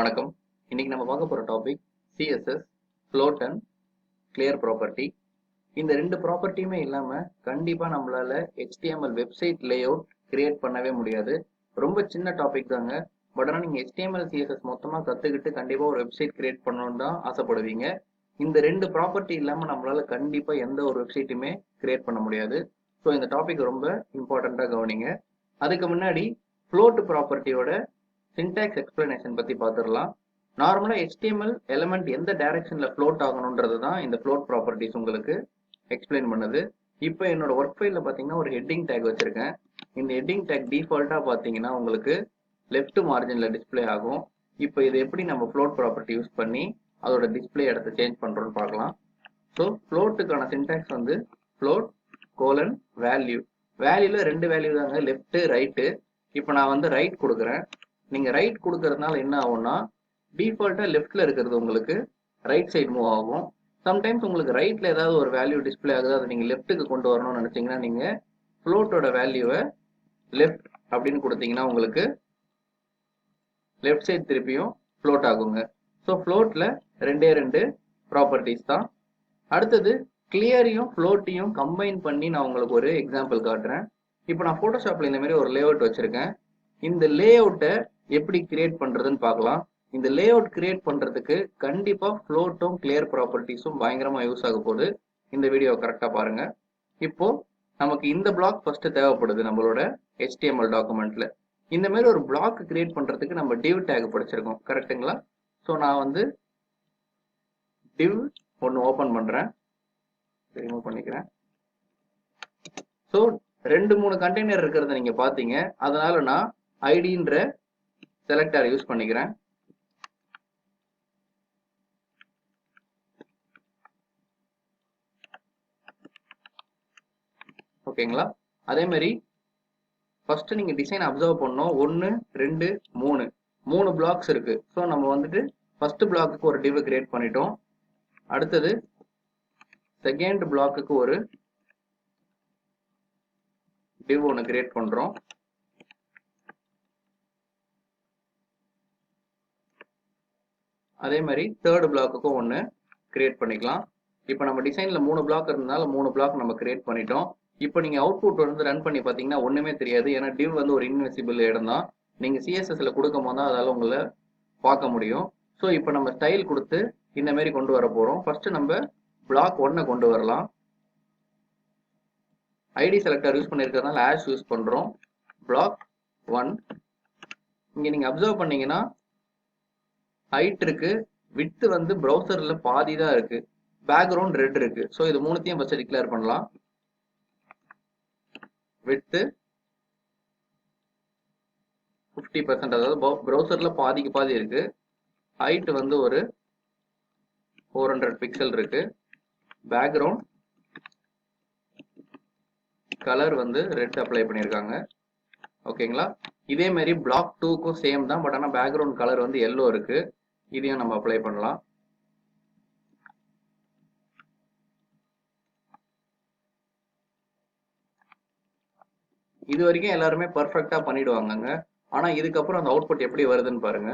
வணக்கம். இன்னைக்கு நம்ம பார்க்க போற topic CSS, float and clear property. இந்த ரெண்டு ப்ராப்பர்ட்டியுமே இல்லாம கண்டிப்பா நம்மளால HTML வெப்சைட் லேஅவுட் கிரியேட் பண்ணவே முடியாது. ரொம்ப சின்ன டாபிக் தாங்க. பட் ஆனால் நீங்க HTML CSS மொத்தமா கத்துக்கிட்டு கண்டிப்பா ஒரு வெப்சைட் கிரியேட் பண்ணணும்னு தான் ஆசைப்படுவீங்க. இந்த ரெண்டு ப்ராப்பர்ட்டி இல்லாம நம்மளால கண்டிப்பா எந்த ஒரு வெப்சைட்டுமே கிரியேட் பண்ண முடியாது. ஸோ இந்த டாபிக் ரொம்ப இம்பார்ட்டண்டா கவனிங்க. அதுக்கு முன்னாடி float ப்ராப்பர்ட்டியோட சின்டாக்ஸ் எக்ஸ்பிளனேஷன் பத்தி பார்த்துடலாம். நார்மலா HTML எலிமெண்ட் எந்த டைரக்ஷன்ல ஃப்ளோட் ஆகணும்ன்றது தான் இந்த ஃப்ளோட் ப்ராப்பர்ட்டிஸ் உங்களுக்கு எக்ஸ்பிளைன் பண்ணுது. இப்போ என்னோட ஒர்க் ஃபைல்ல பாத்தீங்கன்னா ஒரு ஹெட்டிங் டேக் வச்சிருக்கேன். இந்த ஹெட்டிங் டேக் டிஃபால்ட்டா பாத்தீங்கன்னா உங்களுக்கு லெஃப்ட் மார்ஜின்ல டிஸ்பிளே ஆகும். இப்போ இது எப்படி நம்ம ஃப்ளோட் ப்ராப்பர்ட்டி யூஸ் பண்ணி அதோட டிஸ்பிளே இடத்த சேஞ்ச் பண்றோம்னு பார்க்கலாம். ஸோ ஃப்ளோட்டுக்கான சின்டாக்ஸ் வந்து ஃப்ளோட் கோலன் வேல்யூ. வேல்யூல ரெண்டு வேல்யூ தாங்க, லெஃப்ட் ரைட்டு. இப்போ நான் வந்து ரைட் கொடுக்குறேன். நீங்க ரைட் கொடுக்கறதுனால என்ன ஆகும்னா டிஃபால்ட்டா லெஃப்ட்ல இருக்கிறது உங்களுக்கு ரைட் சைடு மூவ் ஆகும். சம்டைம்ஸ் உங்களுக்கு ரைட்ல ஏதாவது ஒரு வேல்யூ டிஸ்பிளே ஆகுது, அதை நீங்க லெஃப்ட்டுக்கு கொண்டு வரணும்னு நினைச்சீங்கன்னா நீங்க ஃப்ளோட்டோட வேல்யூவை லெஃப்ட் அப்படின்னு கொடுத்தீங்கன்னா உங்களுக்கு லெஃப்ட் சைடு திருப்பியும் ஃப்ளோட் ஆகுங்க. ஸோ ஃப்ளோட்ல ரெண்டு ப்ராப்பர்ட்டிஸ் தான். அடுத்தது கிளியரையும் ஃப்ளோட்டையும் கம்பைன் பண்ணி நான் உங்களுக்கு ஒரு எக்ஸாம்பிள் காட்டுறேன். இப்போ நான் போட்டோஷாப்ல இந்த மாதிரி ஒரு லேஅவுட் வச்சிருக்கேன். இந்த லேஅவுட்டை எப்படி கிரியேட் பண்றதுன்னு பார்க்கலாம். இந்த லேஅவுட் கிரியேட் பண்றதுக்கு கண்டிப்பா ஃப்ளோட்டும் கிளியர் ப்ராப்பர்ட்டிஸும் பயங்கரமா யூஸ் ஆக போகுது. இந்த வீடியோ கரெக்டா பாருங்க. இப்போ நமக்கு இந்த பிளாக் ஃபர்ஸ்ட் தேவைப்படுது நம்மளோட HTML டாக்குமெண்ட்ல. இந்த மாதிரி ஒரு பிளாக் கிரியேட் பண்றதுக்கு நம்ம div டேக் படிச்சிருக்கோம், கரெக்ட்டுங்களா? ஸோ நான் வந்து div ஒன்று ஓபன் பண்றேன், ரிமூவ் பண்ணிக்கிறேன். ஸோ 2-3 கண்டெய்னர் இருக்கிறத நீங்க பாத்தீங்க. அதனால நான் ஐடின்ற செலக்டர் யூஸ் பண்ணிக்கிறேன். ஓகேங்களா? அதே மாதிரி ஃபர்ஸ்ட் நீங்க டிசைன் அப்சர்வ் பண்ணோம். 1 2 3 பிளாக்ஸ் இருக்கு. ஸோ நம்ம வந்துட்டு ஃபர்ஸ்ட் பிளாக்கு ஒரு div கிரியேட் பண்ணிட்டோம். அடுத்தது செகண்ட் பிளாக்கு ஒரு div ஒன்று கிரியேட் பண்றோம். அதே மாதிரி தேர்ட் பிளாக்குக்கும் ஒன்று கிரியேட் பண்ணிக்கலாம். இப்போ நம்ம டிசைன்ல 3 பிளாக் இருந்தனால 3 பிளாக் நம்ம கிரியேட் பண்ணிட்டோம். இப்போ நீங்க அவுட்புட் வந்து ரன் பண்ணி பாத்தீங்கன்னா ஒண்ணுமே தெரியாது. ஏன்னா div வந்து ஒரு இன்விசிபிள் இடம் தான். நீங்க CSSல கொடுக்கும் போது தான் அதால உங்களை பார்க்க முடியும். ஸோ இப்போ நம்ம ஸ்டைல் கொடுத்து இந்த மாதிரி கொண்டு வர போறோம். ஃபர்ஸ்ட் நம்ம பிளாக் 1 கொண்டு வரலாம். ஐடி செலக்டர் யூஸ் பண்ணிருக்கிறதுனால ஆஷ் யூஸ் பண்றோம். பிளாக் 1 இங்க நீங்க அப்சர்வ் பண்ணீங்கன்னா ஹைட் இருக்கு, விட்த் வந்து ப்ரௌசர்ல பாதி தான் இருக்கு, பேக்ரவுண்ட் ரெட் இருக்கு. ஸோ இது மூணுத்தையும் ஃபர்ஸ்ட் டிக்ளேர் பண்ணலாம். விட்த் 50%, அதாவது ப்ரௌசர்ல பாதிக்கு பாதி இருக்கு. ஹைட் வந்து ஒரு 400 பிக்சல் இருக்கு. பேக்ரவுண்ட் கலர் வந்து ரெட் அப்ளை பண்ணியிருக்காங்க. ஓகேங்களா? இதே மாதிரி பிளாக் 2க்கும் சேம் தான். பட் ஆனால் பேக்ரவுண்ட் கலர் வந்து எல்லோ இருக்கு. இதையும் நம்ம அப்ளை பண்ணலாம். இது வரைக்கும் எல்லாருமே பர்ஃபெக்டா பண்ணிடுவாங்கங்க. ஆனா இதுக்கப்புறம் அந்த அவுட்புட் எப்படி வருதுன்னு பாருங்க.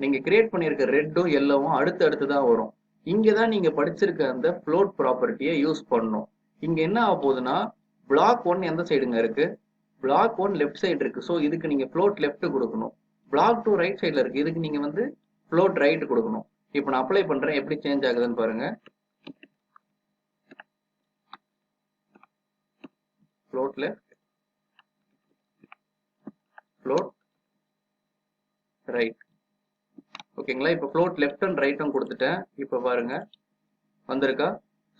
நீங்க கிரியேட் பண்ணிருக்க ரெட்டும் எல்லோவும் அடுத்து தான் வரும். இங்கதான் நீங்க படிச்சிருக்க அந்த ஃப்ளோட் ப்ராப்பர்ட்டியை யூஸ் பண்ணணும். இங்க என்ன ஆக போகுதுன்னா பிளாக் 1 எந்த சைடுங்க இருக்கு? பிளாக் 1 லெஃப்ட் சைடு இருக்கு. ஸோ இதுக்கு நீங்க ஃப்ளோட் லெஃப்ட் கொடுக்கணும். பிளாக் 2 ரைட் சைடுல இருக்கு. இதுக்கு நீங்க வந்து ஃப்ளோட் ரைட் கொடுக்கணும். இப்போ நான் அப்ளை பண்றேன், எப்படி சேஞ்ச் ஆகுதுன்னு பாருங்க. Float left, float right. ஓகேங்களா? இப்போ ஃப்ளோட் லெஃப்ட் அண்ட் ரைட்டும் கொடுத்துட்டேன். இப்போ பாருங்க வந்திருக்கா?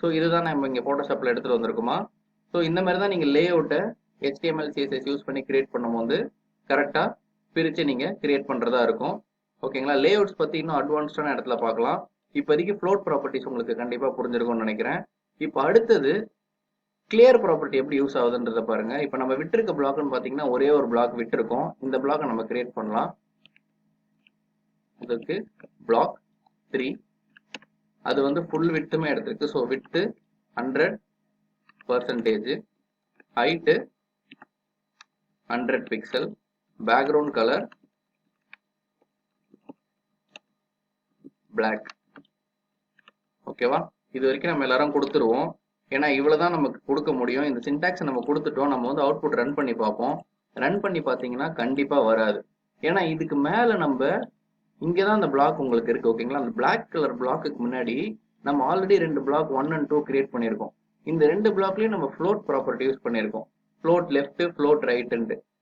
ஸோ இதுதான் நம்ம இங்க போட்டோஷாப்ல எடுத்துட்டு வந்திருக்குமா? ஸோ இந்த மாதிரி தான் நீங்க லேஅவுட்டை HTML CSS யூஸ் பண்ணி கிரியேட் பண்ணும்போது கரெக்டா பிரிச்சு நீங்க கிரியேட் பண்றதா இருக்கும். ஓகேங்களா? லேஅவுட்ஸ் பத்தி இன்னும் அட்வான்ஸ்டான இடத்துல பார்க்கலாம். இப்போதைக்கு ஃப்ளோட் ப்ராப்பர்ட்டிஸ் உங்களுக்கு கண்டிப்பா புரிஞ்சிருக்கும்னு நினைக்கிறேன். இப்போ அடுத்தது கிளியர் ப்ராப்பர்ட்டி எப்படி யூஸ் ஆகுதுன்றத பாருங்க. இப்போ நம்ம விட்டுருக்க பிளாக்னு பாத்தீங்கன்னா ஒரே ஒரு பிளாக் விட்டுருக்கோம். இந்த பிளாக்கை நம்ம கிரியேட் பண்ணலாம். இதுக்கு பிளாக் 3, அது வந்து ஃபுல் விட்டுமே எடுத்திருக்கு. So width 100%, height 100 pixel, background colour black. ஓகேவா? இது வரைக்கும் நம்ம எல்லாரும் கொடுத்துருவோம். ஏன்னா இவ்வளவுதான் நமக்கு கொடுக்க முடியும். இந்த சின்டாக்ஸ் நம்ம கொடுத்துட்டோம். நம்ம வந்து அவுட்புட் ரன் பண்ணி பார்ப்போம். ரன் பண்ணி பார்த்தீங்கன்னா கண்டிப்பா வராது. ஏன்னா இதுக்கு மேல நம்ம இங்கதான் அந்த பிளாக் உங்களுக்கு இருக்கு. ஓகேங்களா? அந்த பிளாக் கலர் பிளாக்குக்கு முன்னாடி நம்ம ஆல்ரெடி 2 பிளாக் 1 and 2 கிரியேட் பண்ணியிருக்கோம். இந்த 2 பிளாக்லயும் நம்ம ஃப்ளோட் ப்ராப்பர்ட்டி யூஸ் பண்ணியிருக்கோம். Float left, float right.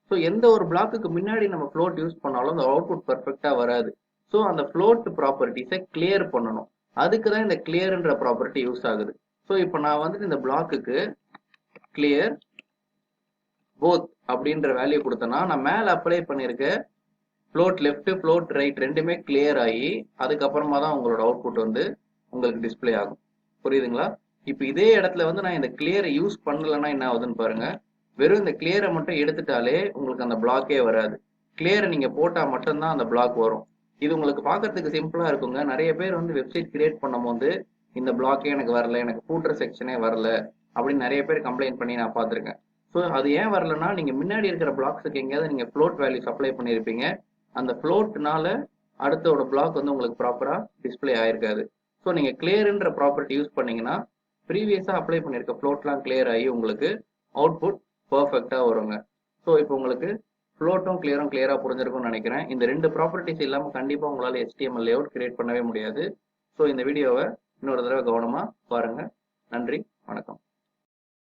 So எந்த ஒரு பிளாக்குக்கு முன்னாடி நம்ம ஃப்ளோட் யூஸ் பண்ணாலும் அந்த அவுட்புட் பர்ஃபெக்டா வராது. ஸோ அந்த ஃப்ளோட் ப்ராப்பர்ட்டிஸை கிளியர் பண்ணணும். அதுக்கு தான் இந்த கிளியர்ன்ற ப்ராப்பர்ட்டி யூஸ் ஆகுது. ஸோ இப்போ நான் வந்துட்டு இந்த பிளாக்குக்கு கிளியர் போத் அப்படின்ற வேல்யூ கொடுத்தேன்னா நான் மேல அப்ளை பண்ணியிருக்க ஃப்ளோட் லெஃப்ட், ஃப்ளோட் ரைட் ரெண்டுமே கிளியர் ஆகி அதுக்கப்புறமா தான் உங்களோட அவுட்புட் வந்து உங்களுக்கு டிஸ்பிளே ஆகும். புரியுதுங்களா? இப்போ இதே இடத்துல வந்து நான் இந்த கிளியரை யூஸ் பண்ணலன்னா என்ன ஆகுதுன்னு பாருங்க. வெறும் இந்த கிளியரை மட்டும் எடுத்துட்டாலே உங்களுக்கு அந்த பிளாக்கே வராது. கிளியரை நீங்க போட்டா மட்டும்தான் அந்த பிளாக் வரும். இது உங்களுக்கு பார்க்கறதுக்கு சிம்பிளா இருக்குங்க. நிறைய பேர் வந்து வெப்சைட் கிரியேட் பண்ணும்போது இந்த பிளாக்கே எனக்கு வரல, எனக்கு ஃபூட்டர் செக்ஷனே வரல அப்படின்னு நிறைய பேர் கம்ப்ளைண்ட் பண்ணி நான் பார்த்துருக்கேன். ஸோ அது ஏன் வரலன்னா நீங்க முன்னாடி இருக்கிற பிளாக்ஸுக்கு எங்கேயாவது நீங்க ஃப்ளோட் வேல்யூஸ் அப்ளை பண்ணியிருப்பீங்க. அந்த ஃப்ளோட்னால அடுத்தோட பிளாக் வந்து உங்களுக்கு ப்ராப்பரா டிஸ்பிளே ஆயிருக்காது. ஸோ நீங்க கிளியர்ன்ற ப்ராப்பர்ட்டி யூஸ் பண்ணீங்கன்னா ப்ரீவியஸா அப்ளை பண்ணியிருக்க ஃப்ளோட்லாம் கிளியர் ஆகி உங்களுக்கு அவுட்புட் பர்ஃபெக்டா வருங்க. ஸோ இப்போ உங்களுக்கு ஃப்ளோட்டும் கிளியரும் கிளியரா புரிஞ்சிருக்கும்னு நினைக்கிறேன். இந்த 2 ப்ராப்பர்ட்டிஸ் இல்லாம கண்டிப்பா உங்களால HTML லேஅவுட் கிரியேட் பண்ணவே முடியாது. ஸோ இந்த வீடியோவை இன்னொரு தடவை கவனமா பாருங்க. நன்றி, வணக்கம்.